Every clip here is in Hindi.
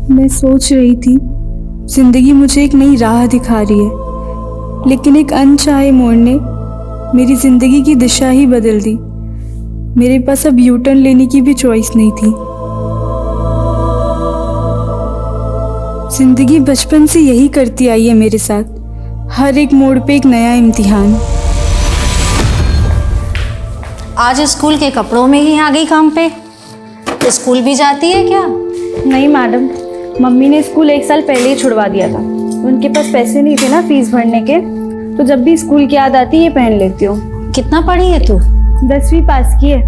मैं सोच रही थी जिंदगी मुझे एक नई राह दिखा रही है, लेकिन एक अनचाहे मोड़ ने मेरी जिंदगी की दिशा ही बदल दी। मेरे पास अब यू टर्न लेने की भी चॉइस नहीं थी। जिंदगी बचपन से यही करती आई है मेरे साथ, हर एक मोड़ पे एक नया इम्तिहान। आज स्कूल के कपड़ों में ही आ गई काम पे। स्कूल भी जाती है क्या? नहीं मैडम, मम्मी ने स्कूल 1 साल पहले ही छुड़वा दिया था। उनके पास पैसे नहीं थे ना फीस भरने के, तो जब भी स्कूल की याद आती है ये पहन लेती हूँ। कितना पढ़ी है तू? 10वीं पास की है,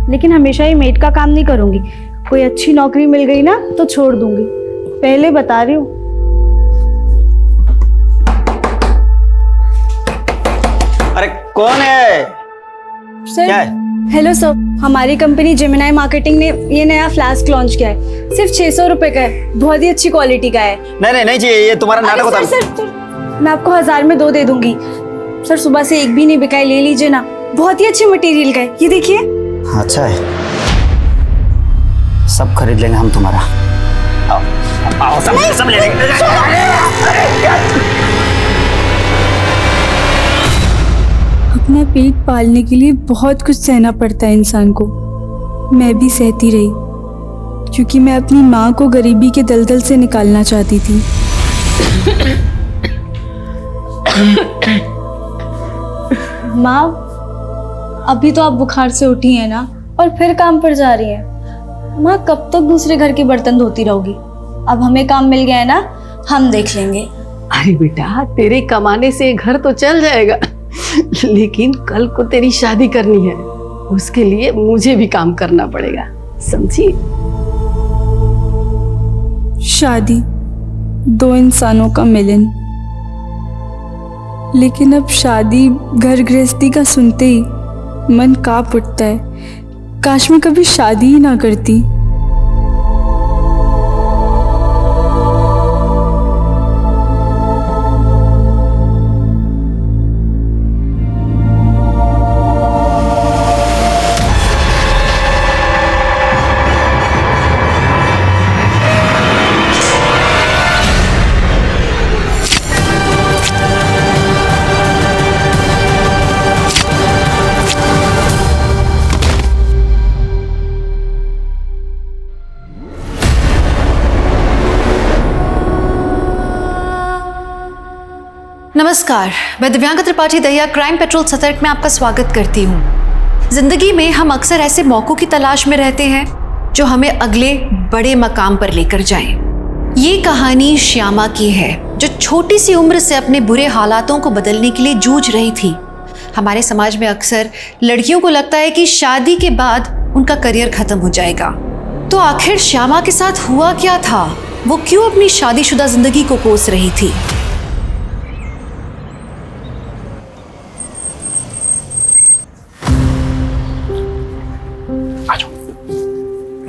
लेकिन हमेशा ही मेड का काम नहीं करूँगी। कोई अच्छी नौकरी मिल गई ना तो छोड़ दूंगी, पहले बता रही हूँ। अरे कौन है? सर, क्या है? हेलो सर, हमारी कंपनी जेमिनाई मार्केटिंग ने ये नया फ्लास्क लॉन्च किया है। सिर्फ 600 रुपए का है, बहुत ही अच्छी क्वालिटी का है। नहीं चाहिए, ये तुम्हारा नाटक होता है। सर, मैं आपको 1000 में 2 दे दूंगी। सर, सुबह से एक भी नहीं बिका है, ले लीजिए ना, बहुत ही अच्छे मटेरियल का है। ये देखिए। अच्छा है, सब खरीद लेंगे हम तुम्हारा। आओ सब ले लेंगे। अपना पेट पालने के लिए बहुत कुछ सहना पड़ता है इंसान को। मैं भी सहती रही, क्योंकि मैं अपनी माँ को गरीबी के दलदल से निकालना चाहती थी। माँ, अभी तो आप बुखार से उठी हैं ना, और फिर काम पर जा रही हैं। माँ, कब तक दूसरे घर के बर्तन धोती रहोगी? अब हमें काम मिल गया है ना, हम देख लेंगे। अरे बेटा, तेरे कमाने से घर तो चल जाएगा, लेकिन कल को तेरी शादी करनी है, उसके लिए मुझे भी काम करना पड़ेगा, समझी? शादी 2 इंसानों का मिलन, लेकिन अब शादी घर गृहस्थी का सुनते ही मन कांप उठता है। काश मैं कभी शादी ही ना करती। नमस्कार, मैं दिव्यांका त्रिपाठी दहिया क्राइम पेट्रोल सतर्क में आपका स्वागत करती हूँ। जिंदगी में हम अक्सर ऐसे मौकों की तलाश में रहते हैं जो हमें अगले बड़े मकाम पर लेकर जाएं। ये कहानी श्यामा की है, जो छोटी सी उम्र से अपने बुरे हालातों को बदलने के लिए जूझ रही थी। हमारे समाज में अक्सर लड़कियों को लगता है कि शादी के बाद उनका करियर खत्म हो जाएगा। तो आखिर श्यामा के साथ हुआ क्या था? वो क्यों अपनी शादीशुदा जिंदगी को कोस रही थी?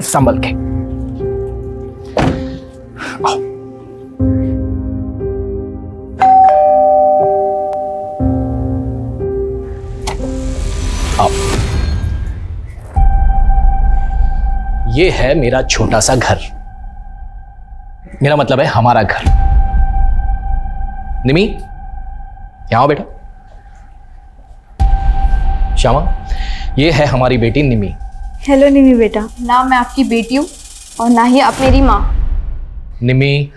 संभल के आओ। आओ। ये है मेरा छोटा सा घर, मेरा मतलब है हमारा घर। निमी, यहां आओ बेटा। श्यामा, ये है हमारी बेटी निमी। हेलो निमी बेटा। ना मैं आपकी बेटी हूँ और ना ही आप मेरी माँ। निमी,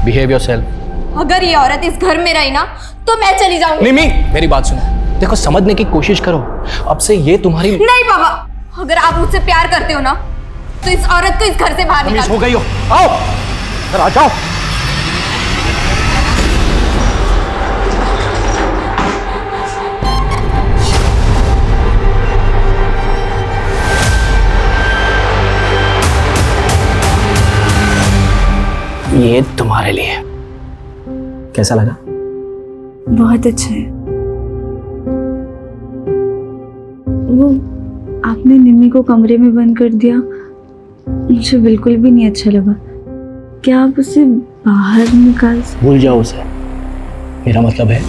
बिहेव योरसेल्फ। अगर ये औरत इस घर में रही ना तो मैं चली जाऊंगी। निमी, मेरी बात सुनो, देखो समझने की कोशिश करो। अब से ये तुम्हारी नहीं पापा, अगर आप मुझसे प्यार करते हो ना तो इस औरत को इस घर से बाहर निकालो। हो गई हो, आओ इधर आ जाओ। ये तुम्हारे लिए। कैसा लगा? बहुत अच्छा है। वो आपने निम्मी को कमरे में बंद कर दिया, मुझे बिल्कुल भी नहीं अच्छा लगा। क्या आप उसे बाहर निकाल सकते? भूल जाओ उसे, मेरा मतलब है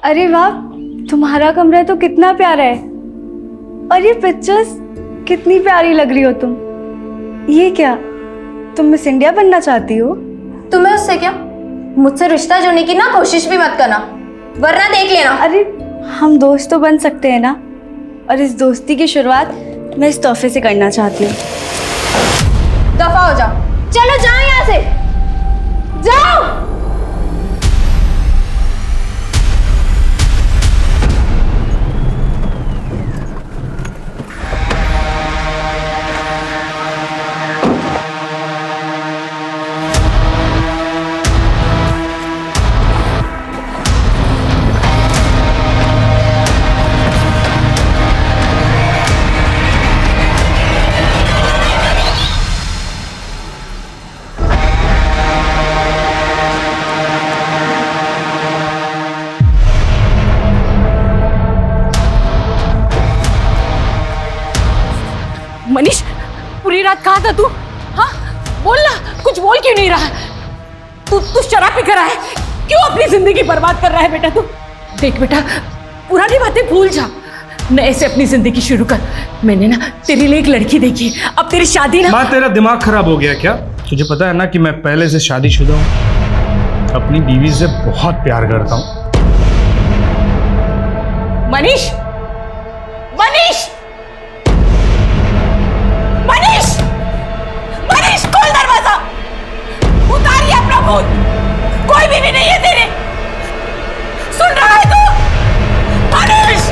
अरे वाह, तुम्हारा कमरा तो कितना प्यारा है। और ये पिक्चर्स कितनी प्यारी लग रही हो तुम। ये क्या, तुम मिस इंडिया बनना चाहती हो? तुम्हें उससे क्या? मुझसे रिश्ता जोड़ने की ना कोशिश भी मत करना, वरना देख लेना। अरे हम दोस्त तो बन सकते हैं ना, और इस दोस्ती की शुरुआत मैं इस तोहफे से करना चाहती हूँ। दफा हो जाओ, चलो जाओ यहाँ से, जाओ। मनीष, पूरी रात कहाँ था तू? हाँ बोल ना, कुछ बोल क्यों नहीं रहा? तू शराब पी कर रहा है, क्यों अपनी जिंदगी बर्बाद कर रहा है बेटा तू? देख बेटा, पुरानी बातें भूल जा, नए से अपनी जिंदगी शुरू कर। मैंने ना तेरे लिए एक लड़की देखी, अब तेरी शादी ना। माँ, तेरा दिमाग खराब हो गया क्या? तुझे पता है ना कि मैं पहले से शादीशुदा हूँ, अपनी बीवी से बहुत प्यार करता हूँ। मनीष, मनीष, मनीष, मनीष, खोल दरवाजा, उतारिए अपना भूत, कोई भी नहीं है तेरे। सुन रहा है तू? मनीष!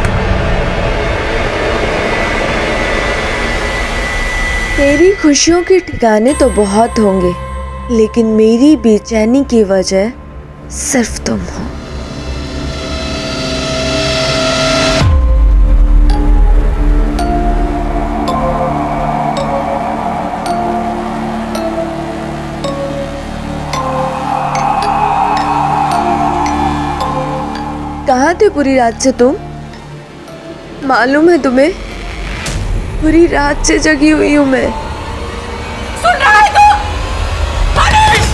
तेरी खुशियों के ठिकाने तो बहुत होंगे, लेकिन मेरी बेचैनी की वजह सिर्फ तुम हो। कहाँ थे पूरी रात से तुम? मालूम है तुम्हें, पूरी रात से जगी हुई हूं मैं। सुन रहा है तू? मनीष!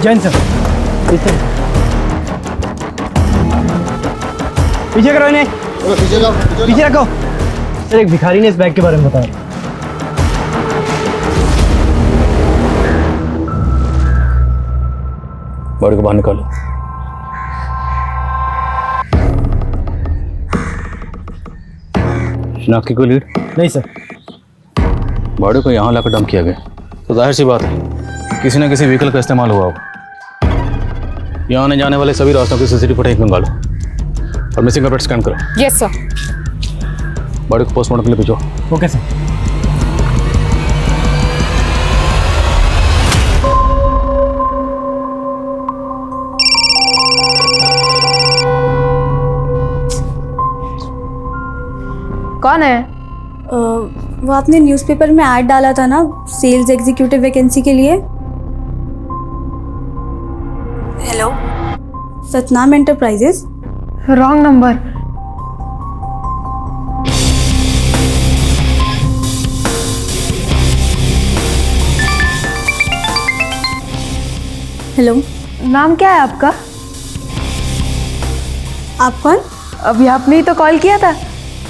जैन सर, पीछे करो इन्हें, पीछे रखो। सर, एक भिखारी ने इस बैग के बारे में बताया। बॉडी को बाहर निकालो। शनाख्त की कोई लीड? नहीं सर। बॉडी को यहाँ लाकर डंप किया गया, तो जाहिर सी बात है किसी न किसी व्हीकल का इस्तेमाल हुआ होगा। यहाँ आने जाने वाले सभी रास्तों की सीसीटीवी फुटेज मंगा लो और मिसिंग का स्कैन करो। Yes sir. बॉडी को पोस्टमार्टम के लिए भेजो। Okay sir. कौन है? वो आपने न्यूज़पेपर में ऐड डाला था ना, सेल्स एग्जीक्यूटिव वैकेंसी के लिए। Hello, Satnam enterprises. Wrong number. Hello, नाम क्या है आपका? आप कौन? अभी आपने ही तो कॉल किया था।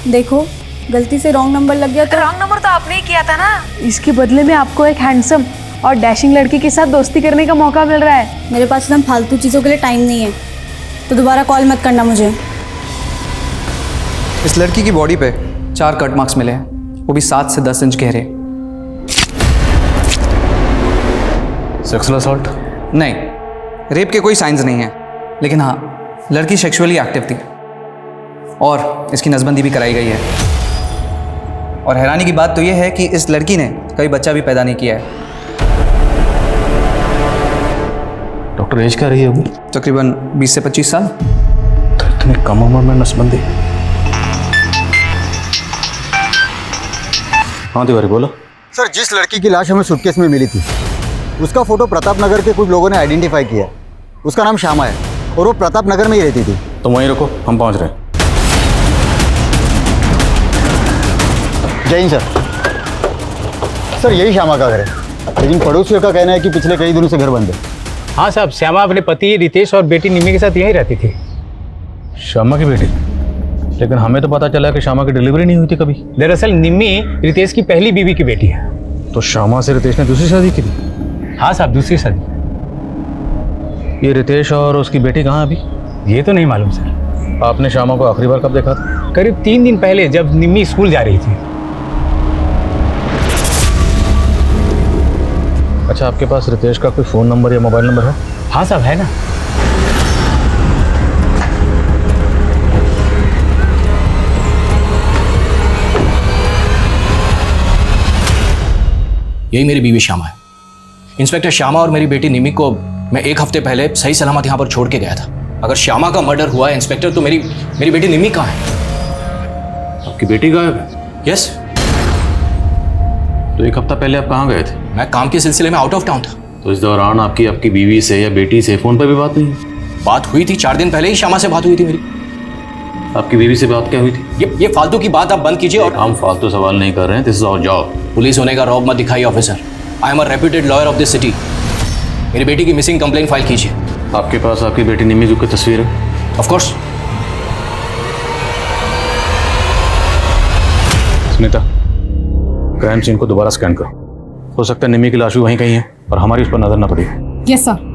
देखो, गलती से रॉन्ग नंबर लग गया तो। रॉन्ग नंबर तो आपने ही किया था ना। इसके बदले में आपको एक हैंडसम और डैशिंग लड़की के साथ दोस्ती करने का मौका मिल रहा है। मेरे पास एकदम फालतू चीज़ों के लिए टाइम नहीं है, तो दोबारा कॉल मत करना मुझे। इस लड़की की बॉडी पे 4 कट मार्क्स मिले हैं, वो भी 7 से 10 इंच गहरे। Sexual assault? नहीं, रेप के कोई साइंस नहीं है, लेकिन हाँ, लड़की सेक्सुअली एक्टिव थी और इसकी नसबंदी भी कराई गई है। और हैरानी की बात तो यह है कि इस लड़की ने कभी बच्चा भी पैदा नहीं किया है। डॉक्टर, एज क्या रही होगी? तकरीबन 20 से 25 साल। तो इतनी कम उम्र में नसबंदी? हाँ तिवारी, बोलो। सर, जिस लड़की की लाश हमें सूटकेस में मिली थी, उसका फोटो प्रताप नगर के कुछ लोगों ने आइडेंटिफाई किया। उसका नाम श्यामा है और वो प्रताप नगर में ही रहती थी। तो वहीं रुको, हम पहुंच रहे हैं। जय हिंद सर। सर यही श्यामा का घर है, लेकिन पड़ोसियों का कहना है कि पिछले कई दिनों से घर बंद है। हाँ साहब, श्यामा अपने पति रितेश और बेटी निम्मी के साथ यहीं रहती थी। श्यामा की बेटी? लेकिन हमें तो पता चला कि श्यामा की डिलीवरी नहीं हुई थी कभी। दरअसल निम्मी रितेश की पहली बीवी की बेटी है। तो श्यामा से रितेश ने दूसरी शादी की थी? हाँ साहब, दूसरी शादी। ये रितेश और उसकी बेटी कहाँ अभी? ये तो नहीं मालूम सर। आपने श्यामा को आखिरी बार कब देखा था? करीब 3 दिन पहले, जब निम्मी स्कूल जा रही थी। अच्छा, आपके पास रितेश का कोई फ़ोन नंबर या मोबाइल नंबर है? हाँ साहब, है ना। यही मेरी बीवी श्यामा है। इंस्पेक्टर श्यामा और मेरी बेटी निम्मी को मैं 1 हफ्ते पहले सही सलामत यहाँ पर छोड़ के गया था। अगर श्यामा का मर्डर हुआ है इंस्पेक्टर, तो मेरी बेटी निम्मी कहाँ है? आपकी बेटी गायब है? यस। तो 1 हफ्ता पहले आप कहाँ गए थे? मैं काम के सिलसिले में आउट ऑफ टाउन था। तो इस दौरान आपकी बीवी से या बेटी से फ़ोन पर भी बात नहीं? बात हुई थी, 4 दिन पहले ही श्यामा से बात हुई थी मेरी। आपकी बीवी से बात क्या हुई थी? ये फालतू की बात आप बंद कीजिए। और हम फालतू सवाल नहीं कर रहे हैं, this is our job. Police होने का रौब मत दिखाइए officer. I am a reputed lawyer of this city. मेरी बेटी की मिसिंग कंप्लेंट फाइल कीजिए। आपके पास आपकी बेटी निम्मी की तस्वीर है? Of course. Smita, crime scene को दोबारा स्कैन करो। हो सकता है निम्मी की लाश भी वहीं कहीं है और हमारी उस पर नजर ना पड़ी। Yes sir.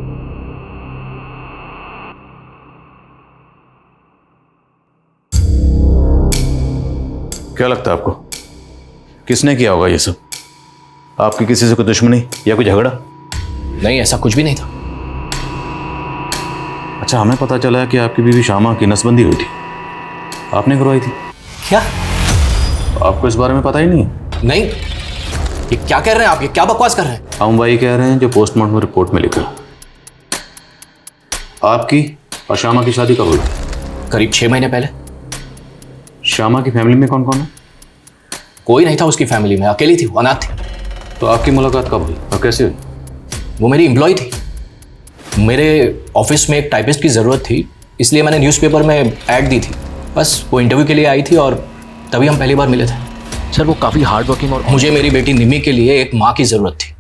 क्या लगता है आपको, किसने किया होगा ये सब? आपकी किसी से कोई दुश्मनी या कोई झगड़ा? नहीं, ऐसा कुछ भी नहीं था। अच्छा, हमें पता चला है कि आपकी बीवी श्यामा की नसबंदी हुई थी, आपने करवाई थी। क्या? आपको इस बारे में पता ही नहीं है? नहीं। ये क्या कह रहे हैं आप? ये क्या बकवास कर रहे हैं? हम वही कह रहे हैं जो पोस्टमार्टम रिपोर्ट में लिखा। आपकी और श्यामा की शादी कब हुई? करीब 6 महीने पहले। श्यामा की फैमिली में कौन कौन है? कोई नहीं था उसकी फैमिली में, अकेली थी, वो अनाथ थी। तो आपकी मुलाकात कब हुई और कैसे हुई? वो मेरी एम्प्लॉय थी। मेरे ऑफिस में एक टाइपिस्ट की ज़रूरत थी, इसलिए मैंने न्यूज़पेपर में ऐड दी थी। बस वो इंटरव्यू के लिए आई थी और तभी हम पहली बार मिले थे। सर, वो काफ़ी हार्ड वर्किंग और मुझे मेरी बेटी निम्मी के लिए एक माँ की ज़रूरत थी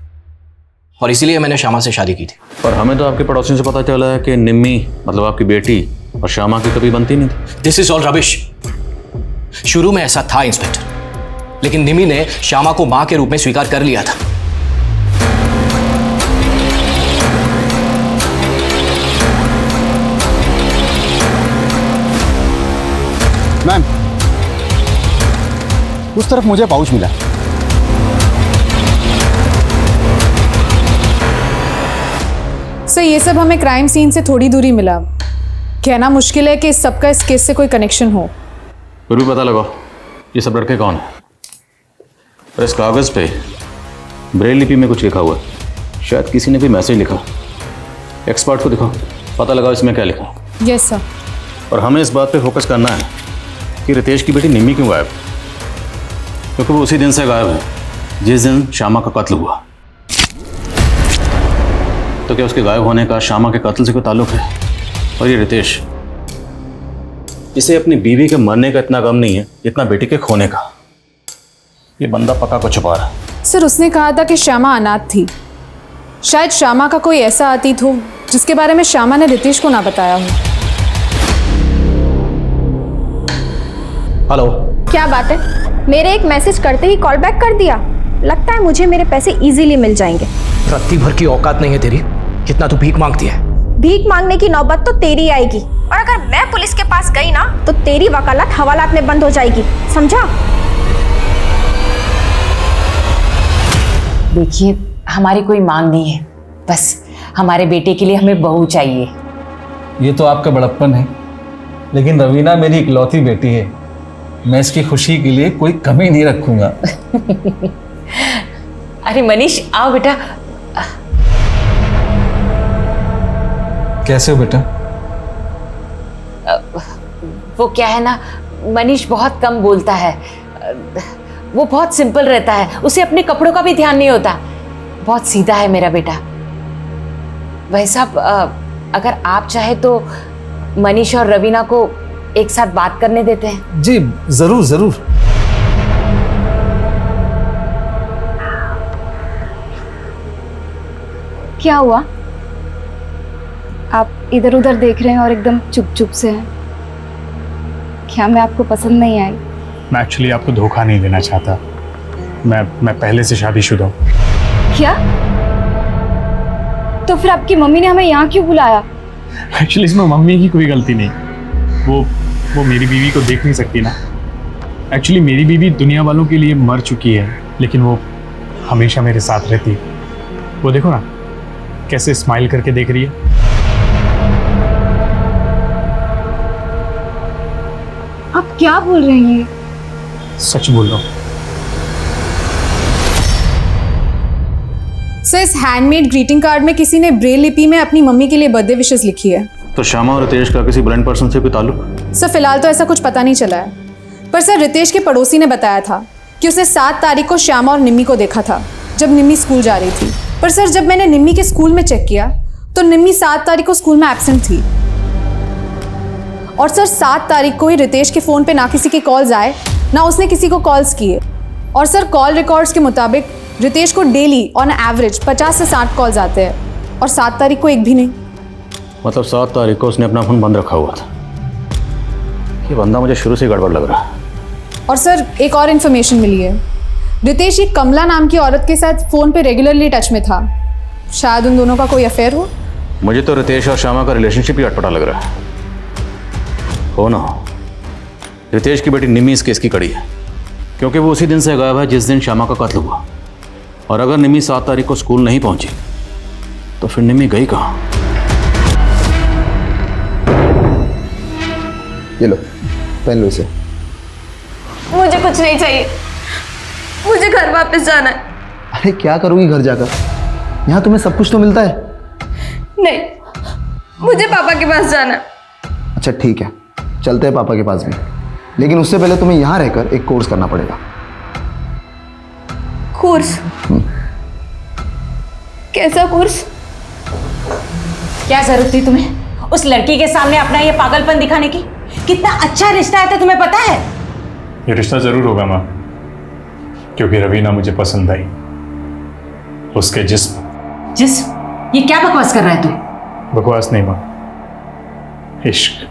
और इसीलिए मैंने श्यामा से शादी की थी। पर हमें तो आपके पड़ोसियों से पता चला है कि निम्मी मतलब आपकी बेटी और श्यामा की कभी बनती नहीं थी। This is all rubbish. शुरू में ऐसा था इंस्पेक्टर, लेकिन निम्मी ने श्यामा को मां के रूप में स्वीकार कर लिया था। मैम, उस तरफ मुझे पाउच मिला। सर, ये सब हमें क्राइम सीन से थोड़ी दूरी मिला। कहना मुश्किल है कि इस सबका इस केस से कोई कनेक्शन हो। फिर भी पता लगाओ ये सब लड़के कौन है। और इस कागज़ पे ब्रेल लिपि में कुछ लिखा हुआ है, शायद किसी ने भी मैसेज लिखा। एक्सपर्ट को दिखाओ, पता लगाओ इसमें क्या लिखा। Yes sir. और हमें इस बात पे फोकस करना है कि रितेश की बेटी निम्मी क्यों गायब, क्योंकि वो उसी दिन से गायब है जिस दिन श्यामा का कत्ल हुआ। तो क्या उसके गायब होने का श्यामा के कत्ल से कोई ताल्लुक है? और ये रितेश, इसे अपनी बीवी के मरने का इतना गम नहीं है जितना बेटी के खोने का। ये बंदा पक्का को छुपा रहा है। सर, उसने कहा था कि श्यामा अनाथ थी। शायद श्यामा का कोई ऐसा अतीत हो जिसके बारे में श्यामा ने रितेश को ना बताया हो। हेलो। क्या बात है, मेरे एक मैसेज करते ही कॉल बैक कर दिया। लगता है मुझे मेरे पैसे इजीली मिल जाएंगे। रत्ती भर की औकात नहीं है तेरी, कितना तू भीख मांगती है। भीख मांगने की नौबत तो तेरी आएगी, और अगर मैं पुलिस के पास गई ना तो तेरी वकालत हवालात में बंद हो जाएगी, समझा? देखिए, हमारी कोई मांग नहीं है, बस हमारे बेटे के लिए हमें बहू चाहिए। ये तो आपका बड़प्पन है, लेकिन रवीना मेरी इकलौती बेटी है। मैं इसकी खुशी के लिए कोई कमी नहीं रखूंगा। अरे मनीष, आओ बेटा। कैसे हो बेटा? वो क्या है ना, मनीष बहुत कम बोलता है। वो बहुत सिंपल रहता है, उसे अपने कपड़ों का भी ध्यान नहीं होता। बहुत सीधा है मेरा बेटा। भाई साहब, अगर आप चाहे तो मनीष और रवीना को एक साथ बात करने देते हैं। जी ज़रूर ज़रूर। क्या हुआ? आप इधर उधर देख रहे हैं और एकदम चुप चुप से हैं। क्या मैं आपको पसंद नहीं आई? मैं एक्चुअली आपको धोखा नहीं देना चाहता। मैं पहले से शादीशुदा हूँ। क्या? तो फिर आपकी मम्मी ने हमें यहाँ क्यों बुलाया? एक्चुअली इसमें मम्मी की कोई गलती नहीं। वो मेरी बीवी को देख नहीं सकती ना। एक्चुअली मेरी बीवी दुनिया वालों के लिए मर चुकी है, लेकिन वो हमेशा मेरे साथ रहती है। वो देखो ना कैसे स्माइल करके देख रही है। आप क्या बोल रहे हैं? सच बोल रहा हूँ। सर, इस हैंडमेड ग्रीटिंग कार्ड में किसी ने ब्रेल लिपि में अपनी मम्मी के लिए बर्थडे विशेस लिखी है। तो श्यामा और रितेश का किसी ब्लाइंड पर्सन से कोई ताल्लुक? सर, फिलहाल तो ऐसा कुछ पता नहीं चला है, पर सर रितेश के पड़ोसी ने बताया था कि उसने 7 तारीख को श्यामा और निम्मी को देखा था जब निम्मी स्कूल जा रही थी। पर सर, जब मैंने निम्मी के स्कूल में चेक किया तो निम्मी 7 तारीख को स्कूल में एब्सेंट थी। और सर 7 तारीख को ही रितेश के फ़ोन पे ना किसी के कॉल्स आए, ना उसने किसी को कॉल्स किए। और सर कॉल रिकॉर्ड्स के मुताबिक रितेश को डेली ऑन एवरेज 50 से 60 कॉल्स आते हैं और 7 तारीख को एक भी नहीं। मतलब 7 तारीख को उसने अपना फ़ोन बंद रखा हुआ था। ये बंदा मुझे शुरू से गड़बड़ लग रहा है। और सर एक और इन्फॉर्मेशन मिली है, रितेश एक कमला नाम की औरत के साथ फ़ोन पे रेगुलरली टच में था। शायद उन दोनों का कोई अफेयर हो। मुझे तो रितेश और श्यामा का रिलेशनशिप ही अटपटा लग रहा है। हो ना हो, रितेश की बेटी निम्मी इस केस की कड़ी है, क्योंकि वो उसी दिन से गायब है जिस दिन श्यामा का कत्ल हुआ। और अगर निम्मी 7 तारीख को स्कूल नहीं पहुंची तो फिर निम्मी गई कहाँ? ये लो, पहन लो इसे। मुझे कुछ नहीं चाहिए, मुझे घर वापस जाना है। अरे क्या करोगी घर जाकर? यहाँ तुम्हें सब कुछ तो मिलता है। नहीं, मुझे पापा के पास जाना है। अच्छा ठीक है, चलते हैं पापा के पास भी, लेकिन उससे पहले तुम्हें यहाँ रहकर एक कोर्स करना पड़ेगा। कोर्स? कैसा कोर्स? क्या जरूरत थी तुम्हें उस लड़की के सामने अपना ये पागलपन दिखाने की? कितना अच्छा रिश्ता है, तो तुम्हें पता है? ये रिश्ता जरूर होगा माँ, क्योंकि रवीना मुझे पसंद आई। उसके जिस्म। ये क्या बकवास कर रहा है तू? बकवास नहीं माँ, इश्क।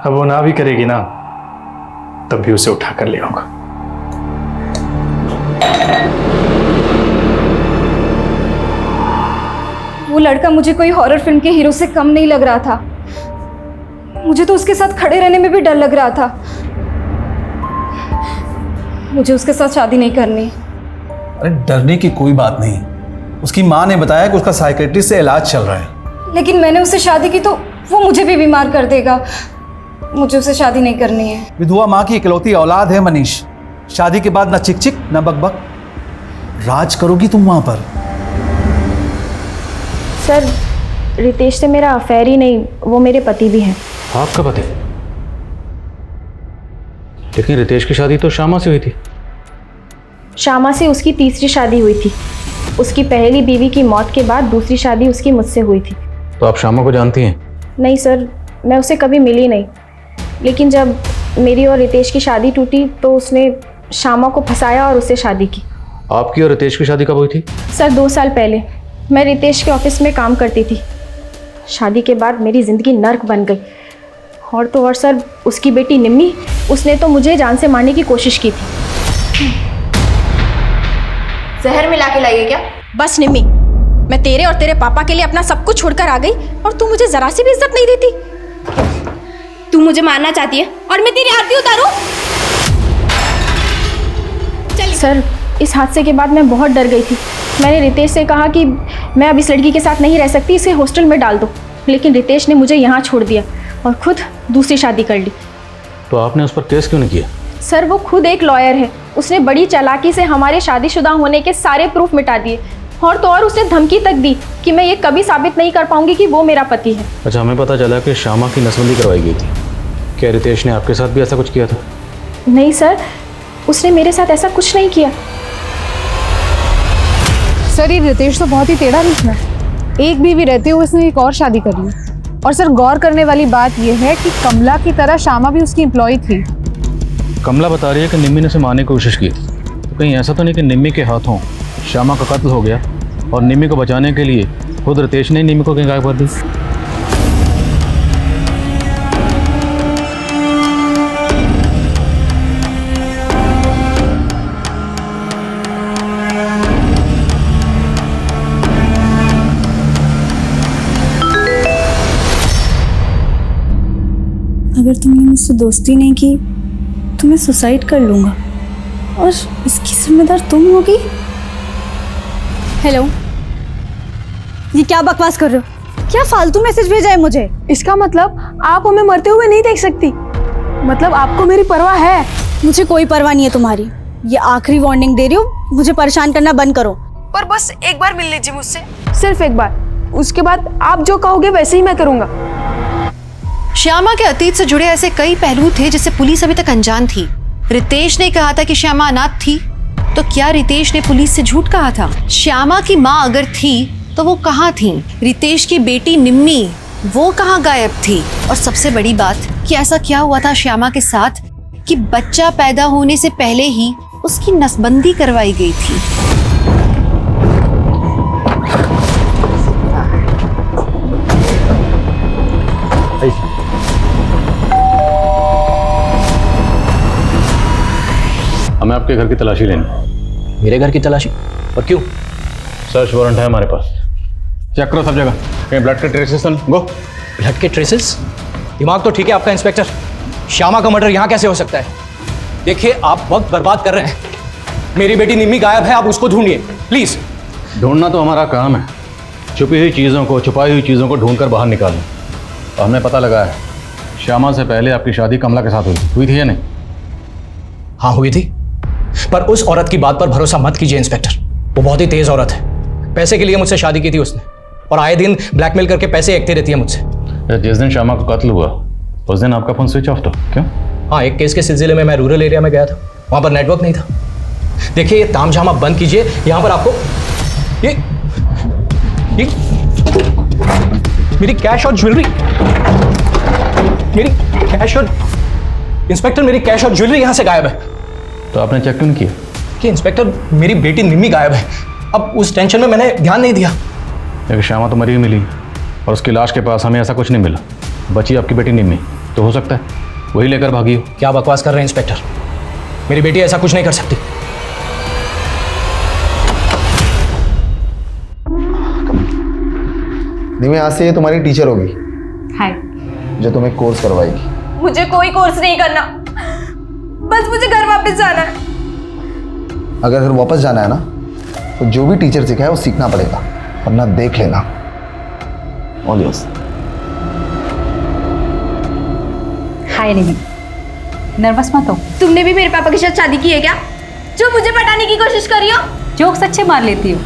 अब वो ना भी करेगी ना, तब भी उसे उठा कर ले आऊंगा। वो लड़का मुझे कोई हॉरर फिल्म के हीरो से कम नहीं लग रहा था। मुझे तो उसके साथ खड़े रहने में भी डर लग रहा था। मुझे उसके साथ शादी नहीं करनी। अरे डरने की कोई बात नहीं, उसकी माँ ने बताया कि उसका साइकेट्रिस्ट से इलाज चल रहा है। लेकिन मैंने उससे शादी की तो वो मुझे भी बीमार कर देगा। मुझे उससे शादी नहीं करनी है। विधवा माँ की इकलौती औलाद है मनीष। शादी के बाद ना चिक चिक ना बकबक, राज करोगी तुम वहां पर। सर, रितेश से मेरा अफेयर ही नहीं, वो मेरे पति भी हैं। आपका पति? लेकिन रितेश की शादी तो श्यामा से हुई थी। श्यामा से उसकी तीसरी शादी हुई थी। उसकी पहली बीवी की मौत के बाद दूसरी शादी उसकी मुझसे हुई थी। तो आप श्यामा को जानती हैं? नहीं सर, मैं उससे कभी मिली नहीं। लेकिन जब मेरी और रितेश की शादी टूटी तो उसने श्यामा को फंसाया और उससे शादी की। आपकी और रितेश की शादी कब हुई थी? सर 2 साल पहले। मैं रितेश के ऑफिस में काम करती थी। शादी के बाद मेरी ज़िंदगी नर्क बन गई। और तो और सर, उसकी बेटी निम्मी, उसने तो मुझे जान से मारने की कोशिश की थी। जहर मिला के लाइए क्या? बस निम्मी, मैं तेरे और तेरे पापा के लिए अपना सब कुछ छोड़कर आ गई और तू मुझे जरा सी भी इज्जत नहीं देती। तू मुझे मारना चाहती है और मैं तेरी आरती उतारूं? सर, इस हादसे के बाद मैं बहुत डर गई थी। मैंने रितेश से कहा कि मैं अब इस लड़की के साथ नहीं रह सकती, इसे हॉस्टल में डाल दो। लेकिन रितेश ने मुझे यहाँ छोड़ दिया और खुद दूसरी शादी कर ली। तो आपने उस पर केस क्यों नहीं किया? सर, वो खुद एक लॉयर है। उसने बड़ी चालाकी से हमारे शादीशुदा होने के सारे प्रूफ मिटा दिए। और तो और उसने धमकी तक दी कि मैं ये कभी साबित नहीं कर पाऊंगी कि वो मेरा पति है। अच्छा, हमें पता चला कि श्यामा की नसबंदी करवाई गई थी। क्या रितेश ने आपके साथ भी ऐसा कुछ किया था? नहीं सर, उसने मेरे साथ ऐसा कुछ नहीं किया। सर, ये रितेश तो बहुत ही टेढ़ा निकला। एक बीवी रहते हुए उसने एक और शादी कर ली। और सर गौर करने वाली बात यह है कि कमला की तरह श्यामा भी उसकी एम्प्लॉय थी। कमला बता रही है कि निम्मी ने उसे मारने की कोशिश की, तो कहीं ऐसा तो नहीं कि निम्मी के हाथों श्यामा का कत्ल हो गया और निम्मी को बचाने के लिए खुद रितेश ने निम्मी को कहीं गायब कर दी? अगर तुमने मुझसे दोस्ती नहीं की तो मैं सुसाइड कर लूँगा और इसकी जिम्मेदार तुम होगी। हेलो, ये क्या बकवास कर रहे हो? क्या फालतू मैसेज भेजा है मुझे? इसका मतलब आप हमें मरते हुए नहीं देख सकती? मतलब आपको मेरी परवाह है? मुझे कोई परवाह नहीं है तुम्हारी। ये आखिरी वार्निंग दे रही हूँ, मुझे परेशान करना बंद करो। पर बस एक बार मिल लीजिए मुझसे, सिर्फ एक बार। उसके बाद आप जो कहोगे वैसे ही मैं करूँगा। श्यामा के अतीत से जुड़े ऐसे कई पहलू थे जिससे पुलिस अभी तक अनजान थी। रितेश ने कहा था कि श्यामा अनाथ थी, तो क्या रितेश ने पुलिस से झूठ कहा था? श्यामा की माँ अगर थी तो वो कहाँ थी? रितेश की बेटी निम्मी वो कहाँ गायब थी? और सबसे बड़ी बात कि ऐसा क्या हुआ था श्यामा के साथ कि बच्चा पैदा होने से पहले ही उसकी नसबंदी करवाई गई थी? हमें आपके घर की तलाशी लेनी। मेरे घर की तलाशी? और क्यों? सर्च वारंट है हमारे पास। चेक करो सब जगह, कहीं ब्लड के ट्रेसेस न गो। ब्लड के ट्रेसेस? दिमाग तो ठीक है आपका इंस्पेक्टर। श्यामा का मर्डर यहाँ कैसे हो सकता है? देखिए आप वक्त बर्बाद कर रहे हैं। मेरी बेटी निम्मी गायब है, आप उसको ढूंढिए प्लीज। ढूंढना तो हमारा काम है, छुपी हुई चीज़ों को, छुपाई हुई चीज़ों को ढूंढ कर बाहर निकालना। और हमने पता लगा है श्यामा से पहले आपकी शादी कमला के साथ हुई थी या नहीं? हाँ हुई थी, पर उस औरत की बात पर भरोसा मत कीजिए इंस्पेक्टर। वो बहुत ही तेज औरत है। पैसे के लिए मुझसे शादी की थी उसने और आए दिन ब्लैकमेल करके पैसे एकते रहती है मुझसे। जिस दिन श्यामा का कत्ल हुआ उस दिन आपका फोन स्विच ऑफ था, क्यों? हाँ, एक केस के सिलसिले में मैं रूरल एरिया में गया था, वहाँ पर नेटवर्क नहीं था। देखिए ये तामझाम आप बंद कीजिए। यहाँ पर आपको ये मेरी कैश और ज्वेलरी, मेरी कैश और इंस्पेक्टर मेरी कैश और ज्वेलरी यहाँ से गायब है। तो आपने चेक क्यों नहीं किया? कि इंस्पेक्टर मेरी बेटी निम्मी गायब है। अब उस टेंशन में मैंने ध्यान नहीं दिया। लेकिन श्यामा तो मरी हुई मिली और उसकी लाश के पास हमें ऐसा कुछ नहीं मिला। बची आपकी बेटी निम्मी, तो हो सकता है वही लेकर भागी हो। क्या बकवास कर रहे हैं इंस्पेक्टर? मेरी बेटी ऐसा कुछ नहीं कर सकती। निम्मी आज से ये तुम्हारी टीचर होगी। हाय। जो तुम्हें कोर्स करवाएगी। मुझे कोई कोर्स नहीं करना, बस मुझे घर वापस जाना है। अगर घर वापस जाना है ना तो जो भी टीचर सिखाए वो सीखना पड़ेगा, वरना देख लेना। All yours. Hi Nidhi, nervous मत हो। तुमने भी मेरे पापा के साथ शादी की है क्या, जो मुझे पटाने की कोशिश कर रही हो? जोक्स अच्छे मार लेती हो,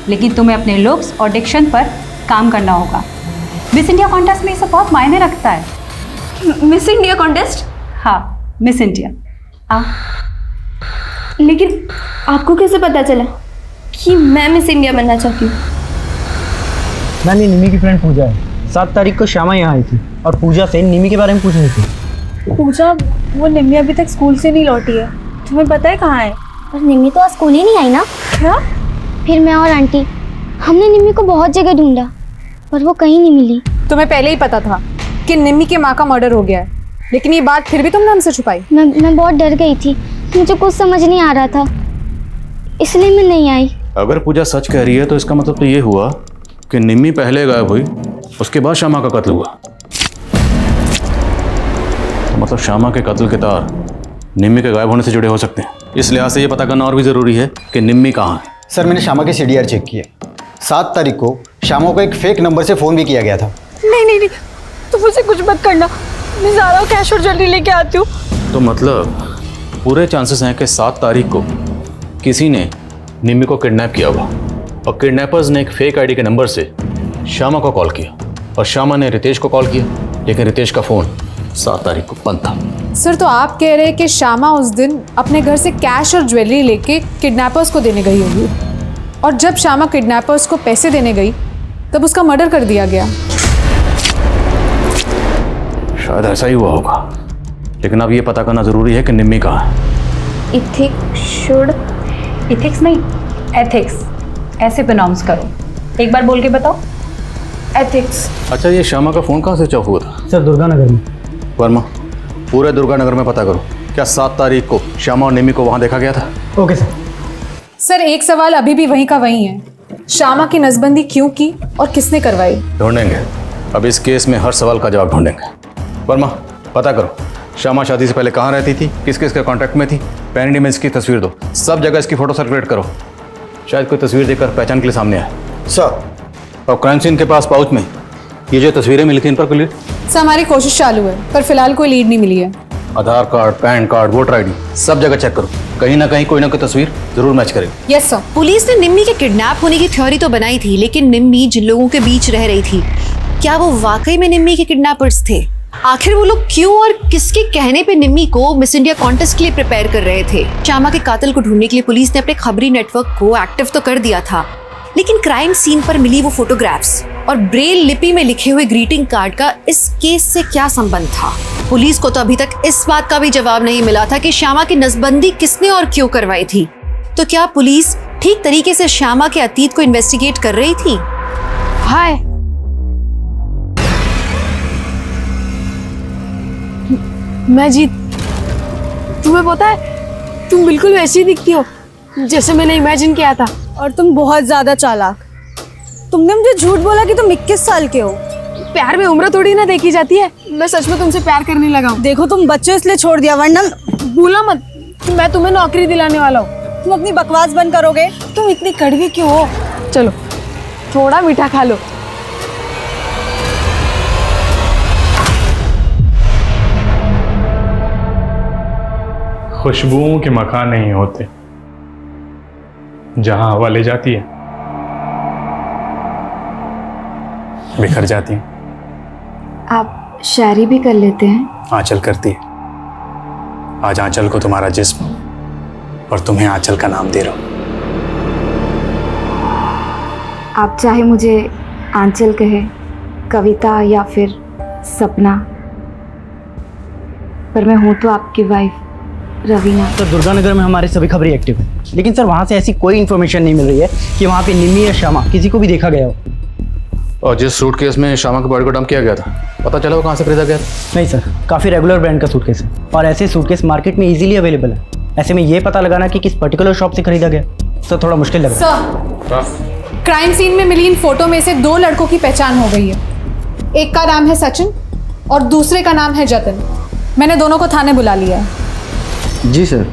लेकिन तुम्हें अपने लुक्स और डिक्शन पर काम करना होगा। मिस इंडिया कॉन्टेस्ट में ये सब बहुत मायने रखता है। Miss India contest? हाँ, मिस इंडिया। लेकिन आपको कैसे पता चला कि मैं मिस इंडिया बनना चाहती हूँ? मैंने निमी की फ्रेंड पूजा है। 7 तारीख को श्यामा यहाँ आई थी और पूजा से निमी के बारे में पूछ रही थी। पूजा, वो निम्मी अभी तक स्कूल से नहीं लौटी है, तुम्हें पता है कहाँ है? पर निम्मी तो आज स्कूल ही नहीं आई ना। क्या? फिर मैं और आंटी हमने निम्मी को बहुत जगह ढूंढा पर वो कहीं नहीं मिली। तुम्हें पहले ही पता था कि निम्मी के माँ का मर्डर हो गया है, लेकिन ये बात फिर भी तुमने हमसे छुपाई। मैं बहुत डर गई थी, मुझे कुछ समझ नहीं आ रहा था, इसलिए मैं नहीं आई। अगर पूजा सच कह रही है तो इसका मतलब तो ये हुआ कि निम्मी पहले गायब हुई, उसके बाद श्यामा का कत्ल हुआ। तो मतलब श्यामा के कत्ल के तार निम्मी के गायब होने से जुड़े हो सकते हैं। इस लिहाज से ये पता करना और भी ज़रूरी है कि निम्मी कहाँ है। सर मैंने श्यामा के CDR चेक किए। 7 तारीख को श्यामा को एक फेक नंबर से फ़ोन भी किया गया था। नहीं, तो मुझे कुछ मत करना, मैं ज़्यादा कैश और ज्वेलरी लेके आती हूँ। तो मतलब पूरे चांसेस हैं कि 7 तारीख को किसी ने निम्मी को किडनैप किया होगा और किडनैपर्स ने एक फेक आईडी के नंबर से श्यामा को कॉल किया और श्यामा ने रितेश को कॉल किया, लेकिन रितेश का फ़ोन 7 तारीख को बंद था। सर, तो आप कह रहे हैं कि श्यामा उस दिन अपने घर से कैश और ज्वेलरी लेके किडनैपर्स को देने गई होगी, और जब श्यामा किडनैपर्स को पैसे देने गई तब उसका मर्डर कर दिया गया। शायद ऐसा ही हुआ होगा, लेकिन अब ये पता करना जरूरी है कि निम्मी कहाँ है। इथिक्स नहीं, एथिक्स, ऐसे प्रोनाउंस करो। एक बार बोल के बताओ। एथिक्स। अच्छा, ये श्यामा का फोन कहाँ से स्विच ऑफ हुआ था? सर दुर्गानगर में। वर्मा, पूरे दुर्गानगर में पता करो, क्या 7 तारीख को श्यामा और निम्मी को वहाँ देखा गया था? Okay sir. सर एक सवाल अभी भी वहीं का वहीं है, श्यामा की नसबंदी क्यों की और किसने करवाई? ढूंढेंगे, अब इस केस में हर सवाल का जवाब ढूंढेंगे। वर्मा, पता करो श्यामा शादी से पहले कहाँ रहती थी, किस किस के कॉन्टैक्ट में थी, पैरेंट इमेज की तस्वीर दो, सब जगह इसकी फोटो सर्कुलेट करो, शायद कोई तस्वीर देखकर पहचान के लिए सामने आए। सर। और क्राइम सीन के पास पाउच में ये जो तस्वीरें मिली थी, इन पर कोई लीड? सर हमारी कोशिश चालू है, पर फिलहाल कोई लीड नहीं मिली है। Aadhaar card, PAN card, voter ID, सब जगह चेक करो, कहीं ना कहीं कोई ना कोई तस्वीर जरूर मैच करेगी। Yes sir. पुलिस ने निम्मी के किडनैप होने की थ्योरी तो बनाई थी, लेकिन निम्मी जिन लोगों के बीच रह रही थी, क्या वो वाकई में निम्मी के किडनैपर्स थे? आखिर वो लोग क्यों और किसके कहने पे निम्मी को मिस इंडिया कॉन्टेस्ट के लिए प्रिपेयर कर रहे थे? श्यामा के कातिल को ढूंढने के लिए पुलिस ने अपने खबरी नेटवर्क को एक्टिव तो कर दिया था, लेकिन क्राइम सीन पर मिली वो फोटोग्राफ्स और ब्रेल लिपि में लिखे हुए ग्रीटिंग कार्ड का इस केस से क्या संबंध था? पुलिस को तो अभी तक इस बात का भी जवाब नहीं मिला था कि श्यामा की नसबंदी किसने और क्यों करवाई थी। तो क्या पुलिस ठीक तरीके से श्यामा के अतीत को इन्वेस्टिगेट कर रही थी? हाय, मैं जीत, तुम्हें पता है तुम बिल्कुल वैसी दिखती हो जैसे मैंने इमेजिन किया था। और तुम बहुत ज्यादा चालाक। तुमने मुझे झूठ बोला कि तुम 21 साल के हो। प्यार में उम्र थोड़ी ना देखी जाती है, मैं सच में तुमसे प्यार करने लगा हूँ। देखो तुम बच्चे इसलिए छोड़ दिया, वरना भूला मत, मैं तुम्हें नौकरी दिलाने वाला हूँ। तुम अपनी बकवास बंद करोगे? तुम इतनी कड़वी क्यों हो? चलो थोड़ा मीठा खा लो। खुशबुओं के मकान नहीं होते, जहां हवा ले जाती है बिखर जाती है। आप शायरी भी कर लेते हैं? आंचल करती है। आज आंचल को तुम्हारा जिस्म और तुम्हें आंचल का नाम दे रहा हूं। आप चाहे मुझे आंचल कहे, कविता या फिर सपना, पर मैं हूँ तो आपकी वाइफ रवीना। सर दुर्गानगर में हमारे सभी खबरें एक्टिव हैं, लेकिन सर वहाँ से ऐसी कोई इन्फॉर्मेशन नहीं मिल रही है कि वहाँ पे निम्मी या श्यामा किसी को भी देखा गया हो। और जिस सूटकेस में श्यामा के बॉडी को डंप किया गया था, पता चला वो कहाँ से खरीदा गया था? नहीं सर, काफ़ी रेगुलर ब्रांड का सूटकेस है और ऐसे सूटकेस मार्केट में इजीली अवेलेबल है। ऐसे में ये पता लगाना कि किस पर्टिकुलर शॉप से खरीदा गया सर थोड़ा मुश्किल लग रहा है। सर क्राइम सीन में मिली इन फोटो में से 2 लड़कों की पहचान हो गई है। एक का नाम है सचिन और दूसरे का नाम है जतिन। मैंने दोनों को थाने बुला लिया है। जी सर,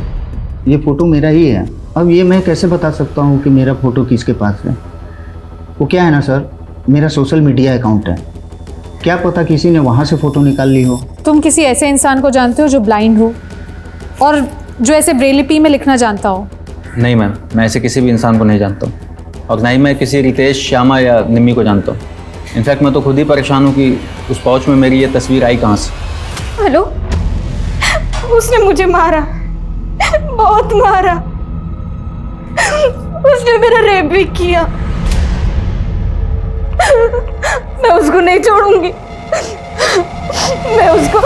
ये फ़ोटो मेरा ही है। अब ये मैं कैसे बता सकता हूँ कि मेरा फ़ोटो किसके पास है? वो क्या है ना सर, मेरा सोशल मीडिया अकाउंट है, क्या पता किसी ने वहाँ से फ़ोटो निकाल ली हो। तुम किसी ऐसे इंसान को जानते हो जो ब्लाइंड हो और जो ऐसे ब्रेल लिपि में लिखना जानता हो? नहीं मैम, मैं ऐसे किसी भी इंसान को नहीं जानता हूँ और ना ही मैं किसी रितेश, श्यामा या निम्मी को जानता हूँ। इनफैक्ट मैं तो खुद ही परेशान हूँ कि उस पाउच में मेरी ये तस्वीर आई कहाँ से। हेलो, उसने मुझे मारा, बहुत मारा। उसने मेरा रेप भी किया। मैं उसको नहीं छोड़ूंगी। मैं उसको।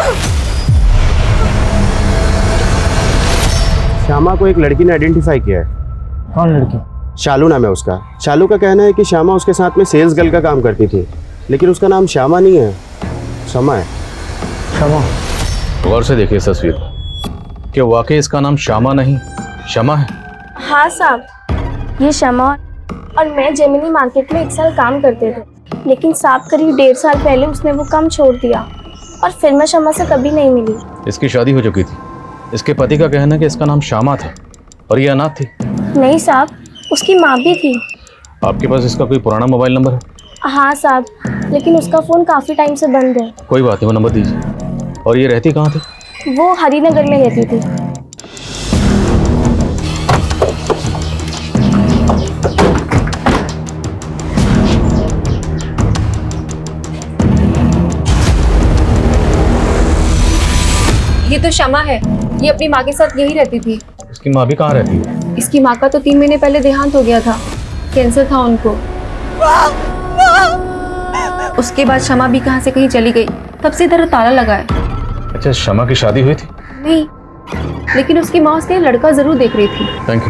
श्यामा को एक लड़की ने आइडेंटिफाई किया है। कौन लड़की? शालू नाम है उसका। शालू का कहना है कि श्यामा उसके साथ में सेल्स गर्ल का काम करती थी, लेकिन उसका नाम श्यामा नहीं है, शमा है। शमा? गौर से देखिए इस तस्वीर, क्या वाकई इसका नाम श्यामा नहीं शमा है? हाँ साहब, ये शमा और मैं जेमिनी मार्केट में 1 साल काम करते थे, लेकिन साहब करीब 1.5 साल पहले उसने वो काम छोड़ दिया और फिर मैं शमा से कभी नहीं मिली। इसकी शादी हो चुकी थी। इसके पति का कहना है कि इसका नाम श्यामा था और ये अनाथ थी। नहीं साहब, उसकी माँ भी थी। आपके पास इसका कोई पुराना मोबाइल नंबर है? हाँ साहब, लेकिन उसका फ़ोन काफ़ी टाइम से बंद है। कोई बात नहीं, वो नंबर दीजिए। और ये रहती कहाँ थी? वो हरिनगर में रहती थी। ये तो शमा है, ये अपनी माँ के साथ यही रहती थी। इसकी माँ भी कहाँ रहती है? इसकी माँ का तो 3 महीने पहले देहांत हो गया था, कैंसर था उनको। उसके बाद शमा भी कहाँ से कहीं चली गई, तब से इधर ताला लगा है। अच्छा, शमा की शादी हुई थी? नहीं, लेकिन उसकी माँ उसके लड़का जरूर देख रही थी। Thank you.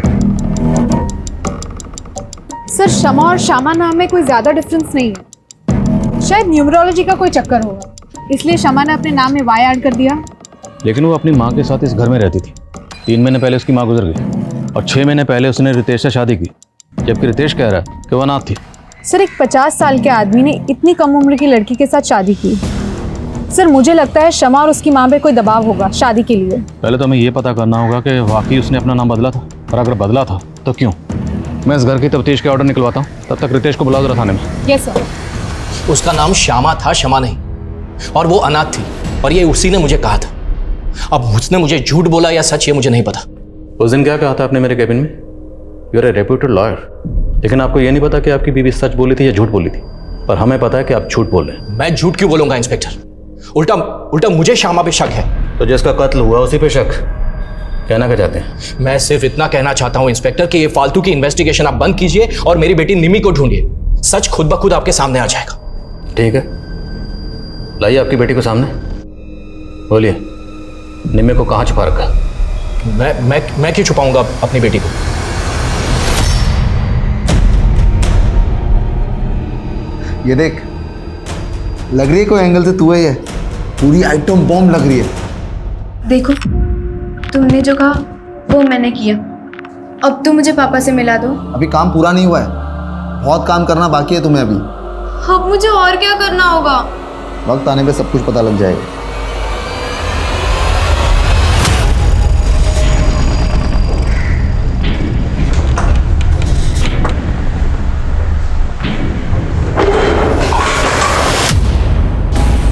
सर शमा और श्यामा नाम में कोई ज़्यादा डिफरेंस नहीं है, शायद न्यूमरोलॉजी का कोई चक्कर होगा, इसलिए शमा ने अपने नाम में वाई ऐड कर दिया। लेकिन वो अपनी माँ के साथ इस घर में रहती थी। 3 महीने पहले उसकी माँ गुजर गई और 6 महीने पहले उसने रितेश से शादी की, जबकि रितेश कह रहा है कि वो अनाथ थी। सर एक 50 साल के आदमी ने इतनी कम उम्र की लड़की के साथ शादी की। सर मुझे लगता है शमा और उसकी माँ पे कोई दबाव होगा शादी के लिए। पहले तो हमें ये पता करना होगा कि वाकई उसने अपना नाम बदला था, और अगर बदला था तो क्यों। मैं इस घर की तफ्तीश के ऑर्डर निकलवाता हूँ, तब तक रितेश को बुलाओ जरा थाने में। Yes sir. उसका नाम श्यामा था, शमा नहीं, और वो अनाथ थी, और ये उसी ने मुझे कहा था। अब उसने मुझे झूठ बोला या सच, ये मुझे नहीं पता। उस दिन क्या कहा था आपने मेरे कैबिन में? You are a reputed lawyer, लेकिन आपको ये नहीं पता कि आपकी बीवी सच बोली थी या झूठ बोली थी। पर हमें पता है कि आप झूठ बोल रहे हैं। मैं झूठ क्यों बोलूंगा इंस्पेक्टर? उल्टा मुझे श्यामा पे शक है। तो जिसका कत्ल हुआ उसी पे शक, कहना क्या चाहते हैं? मैं सिर्फ इतना कहना चाहता हूं इंस्पेक्टर कि ये फालतू की इन्वेस्टिगेशन आप बंद कीजिए और मेरी बेटी निमी को ढूंढिए। सच खुद ब खुद आपके सामने आ जाएगा। ठीक है, लाइए आपकी बेटी को सामने, बोलिए निम्मे को कहाँ छुपा रखा? मैं क्यों छुपाऊंगा अपनी बेटी को? ये देख, लग रही है कोई एंगल से तू ही है, पूरी आइटम बॉम्ब लग रही है। देखो, तुमने जो कहा वो मैंने किया। अब तुम मुझे पापा से मिला दो। अभी काम पूरा नहीं हुआ है, बहुत काम करना बाकी है तुम्हें अभी। अब मुझे और क्या करना होगा? वक्त आने पे सब कुछ पता लग जाएगा।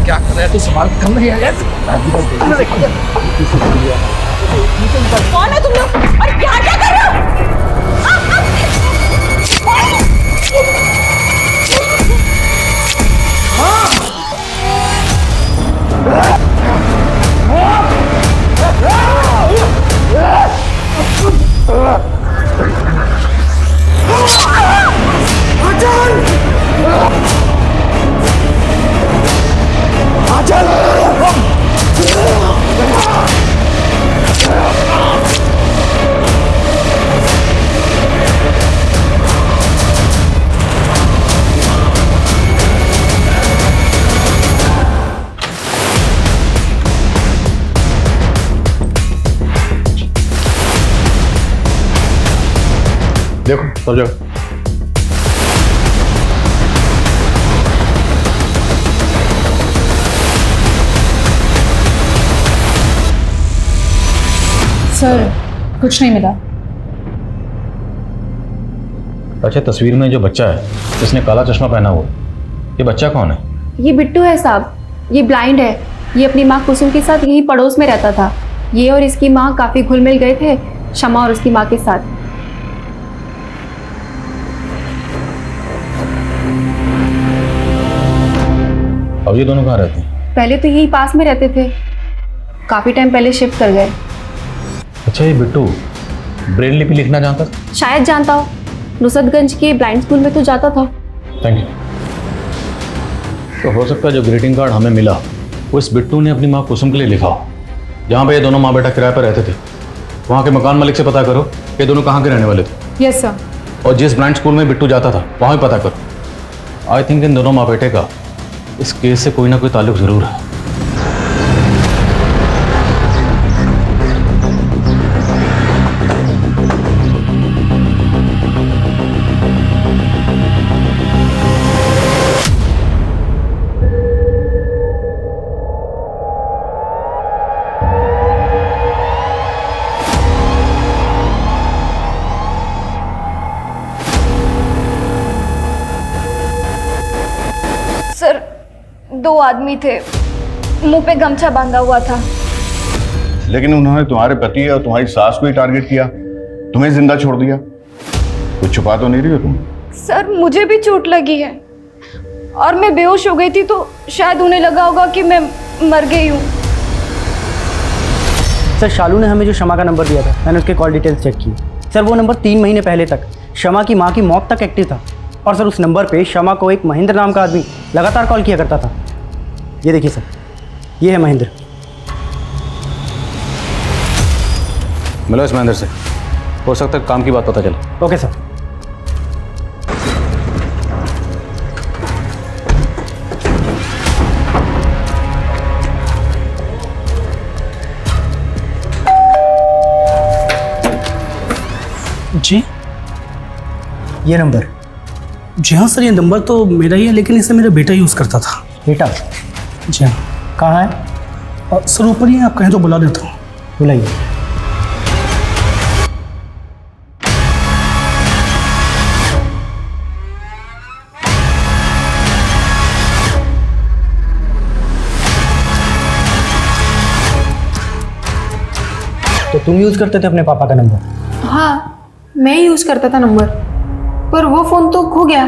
क्या कर रहा है तू? सवाल कम नहीं आया। कौन है तुम लोग और क्या क्या कर रहे हो? देखो सब जगह। सर कुछ नहीं मिला। अच्छा, तस्वीर में जो बच्चा है जिसने काला चश्मा पहना हुआ, ये बच्चा कौन है? ये बिट्टू है साहब, ये ब्लाइंड है। ये अपनी माँ कुसुम के साथ यही पड़ोस में रहता था। ये और इसकी माँ काफी घुल मिल गए थे शमा और उसकी माँ के साथ। अब ये दोनों कहाँ रहते हैं? पहले तो यही पास में रहते थे, काफी टाइम पहले शिफ्ट कर गए। अच्छा, ये बिट्टू ब्रेल लिपि लिखना जानता था? शायद जानता हो, नुसरतगंज के ब्लाइंड स्कूल में तो जाता था। Thank you. तो हो सकता है जो ग्रीटिंग कार्ड हमें मिला वो इस बिट्टू ने अपनी माँ कुसुम के लिए लिखा हो। जहाँ पे ये दोनों माँ बेटा किराए पर रहते थे, वहाँ के मकान मालिक से पता करो ये दोनों कहाँ के रहने वाले थे। Yes sir. और जिस ब्लाइंड स्कूल में बिट्टू जाता था वहाँ भी पता करो। आई थिंक इन दोनों माँ बेटे का इस केस से कोई ना कोई ताल्लुक जरूर है। सर, 2 आदमी थे, मुंह पे गमछा बांधा हुआ था। लेकिन उन्होंने तुम्हारे पति और तुम्हारी सास को ही टारगेट किया, तुम्हें जिंदा छोड़ दिया। कुछ छुपा तो नहीं रही हो तुम? सर, मुझे भी चोट लगी है और मैं बेहोश हो गई थी, तो शायद उन्हें लगा होगा कि मैं मर गई हूँ। सर शालू ने हमें जो शमा का नंबर दिया था, मैंने उसके कॉल डिटेल्स चेक की। सर वो नंबर 3 महीने पहले तक शमा की माँ की मौत तक एक्टिव था। और सर उस नंबर पे शमा को एक महेंद्र नाम का आदमी लगातार कॉल किया करता था। ये देखिए सर, ये है महेंद्र। मिलो इस महेंद्र से, हो सकता है काम की बात पता चले। Okay sir. जी ये नंबर? जी हाँ सर, ये नंबर तो मेरा ही है, लेकिन इसे मेरा बेटा यूज़ करता था। बेटा? जी हाँ। कहाँ है? सर ऊपर ही है, आप कहें तो बुला देता हूँ। बुलाइए। तो तुम यूज़ करते थे अपने पापा का नंबर? हाँ, मैं यूज़ करता था नंबर, पर वो फ़ोन तो खो गया।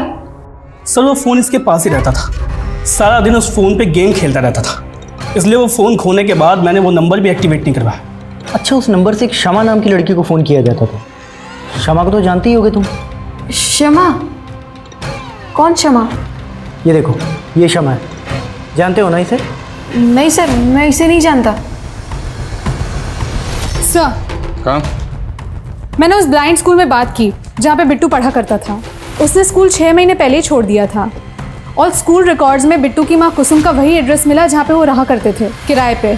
सर वो फ़ोन इसके पास ही रहता था, सारा दिन उस फ़ोन पे गेम खेलता रहता था, इसलिए वो फ़ोन खोने के बाद मैंने वो नंबर भी एक्टिवेट नहीं करवाया। अच्छा, उस नंबर से एक शमा नाम की लड़की को फ़ोन किया जाता था। शमा को तो जानती ही होगे तुम। शमा? कौन शमा? ये देखो, ये शमा है, जानते हो ना इसे? नहीं सर, मैं इसे नहीं जानता। सर, कहाँ? मैंने उस ब्लाइंड स्कूल में बात की जहाँ पे बिट्टू पढ़ा करता था। उसने स्कूल 6 महीने पहले ही छोड़ दिया था, और स्कूल रिकॉर्ड्स में बिट्टू की माँ कुसुम का वही एड्रेस मिला जहाँ पे वो रहा करते थे, किराए पे।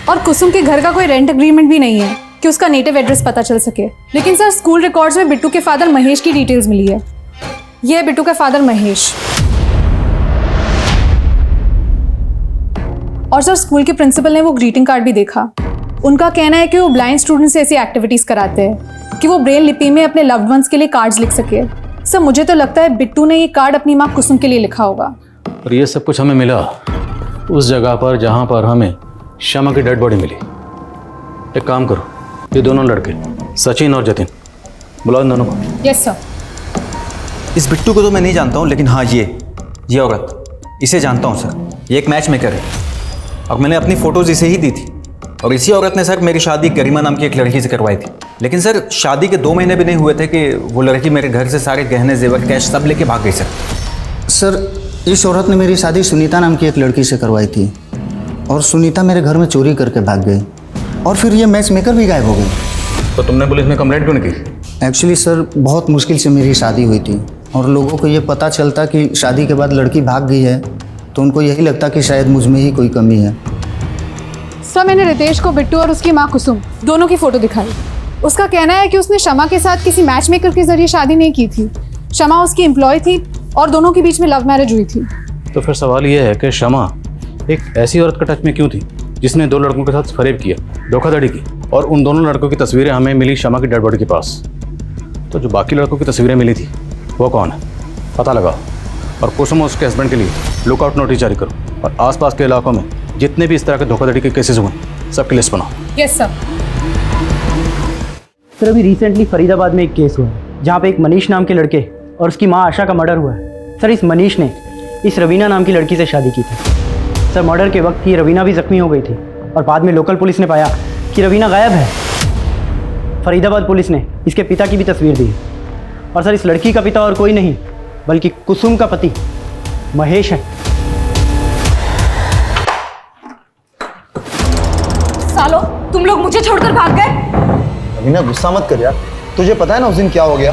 और कुसुम के घर का कोई रेंट एग्रीमेंट भी नहीं है कि उसका नेटिव एड्रेस पता चल सके। लेकिन सर स्कूल रिकॉर्ड्स में बिट्टू के फादर महेश की डिटेल्स मिली है। ये है बिट्टू का फादर महेश। और सर स्कूल के प्रिंसिपल ने वो ग्रीटिंग कार्ड भी देखा। उनका कहना है कि वो ब्लाइंड स्टूडेंट्स से ऐसी एक्टिविटीज़ कराते हैं कि वो ब्रेल लिपि में अपने लव्ड वंस के लिए कार्ड्स लिख सके। सर मुझे तो लगता है बिट्टू ने ये कार्ड अपनी माँ कुसुम के लिए लिखा होगा। और ये सब कुछ हमें मिला उस जगह पर जहाँ पर हमें शमा की डेड बॉडी मिली। एक काम करो, ये दोनों लड़के सचिन और जतिन, बुलाओ इन दोनों को। Yes sir. इस बिट्टू को तो मैं नहीं जानता हूँ, लेकिन हाँ ये औरत, इसे जानता हूँ सर। ये एक मैच मेकर है और मैंने अपनी फ़ोटोज़ इसे ही दी थी। और इसी औरत ने सर मेरी शादी गरिमा नाम की एक लड़की से करवाई थी। लेकिन सर शादी के 2 महीने भी नहीं हुए थे कि वो लड़की मेरे घर से सारे गहने जेवर कैश सब लेके भाग गई सर, इस औरत ने मेरी शादी सुनीता नाम की एक लड़की से करवाई थी, और सुनीता मेरे घर में चोरी करके भाग गई, और फिर ये मैच मेकर भी गायब हो गई। तो तुमने पुलिस में कंप्लेंट क्यों नहीं की? एक्चुअली सर बहुत मुश्किल से मेरी शादी हुई थी, और लोगों को ये पता चलता कि शादी के बाद लड़की भाग गई है तो उनको यही लगता कि शायद मुझ में ही कोई कमी है। सर मैंने रितेश को बिट्टू और उसकी माँ कुसुम दोनों की फ़ोटो दिखाई। उसका कहना है कि उसने शमा के साथ किसी मैच मेकर के जरिए शादी नहीं की थी। शमा उसकी एम्प्लॉय थी और दोनों के बीच में लव मैरिज हुई थी। तो फिर सवाल ये है कि शमा एक ऐसी औरत का टच में क्यों थी जिसने 2 लड़कों के साथ फरेब किया, धोखाधड़ी की, और उन दोनों लड़कों की तस्वीरें हमें मिली शमा की डेड बॉडी के पास। तो जो बाकी लड़कों की तस्वीरें मिली थी वो कौन है, पता लगाओ, और कुसुम और उसके हस्बैंड के लिए लुकआउट नोटिस जारी करो, और आसपास के इलाकों में जितने भी इस तरह के धोखाधड़ी के केसेस हुए सबकी लिस्ट बनाओ। Yes sir. सर अभी रिसेंटली फरीदाबाद में एक केस हुआ है जहाँ पे एक मनीष नाम के लड़के और उसकी माँ आशा का मर्डर हुआ है। सर इस मनीष ने इस रवीना नाम की लड़की से शादी की थी। सर मर्डर के वक्त ये रवीना भी जख्मी हो गई थी, और बाद में लोकल पुलिस ने पाया कि रवीना गायब है। फरीदाबाद पुलिस ने इसके पिता की भी तस्वीर दी, और सर इस लड़की का पिता और कोई नहीं बल्कि कुसुम का पति महेश है। सालो, तुम लोग मुझे छोड़कर भाग गए। रवीना गुस्सा मत कर यार, तुझे पता है ना उस दिन क्या हो गया।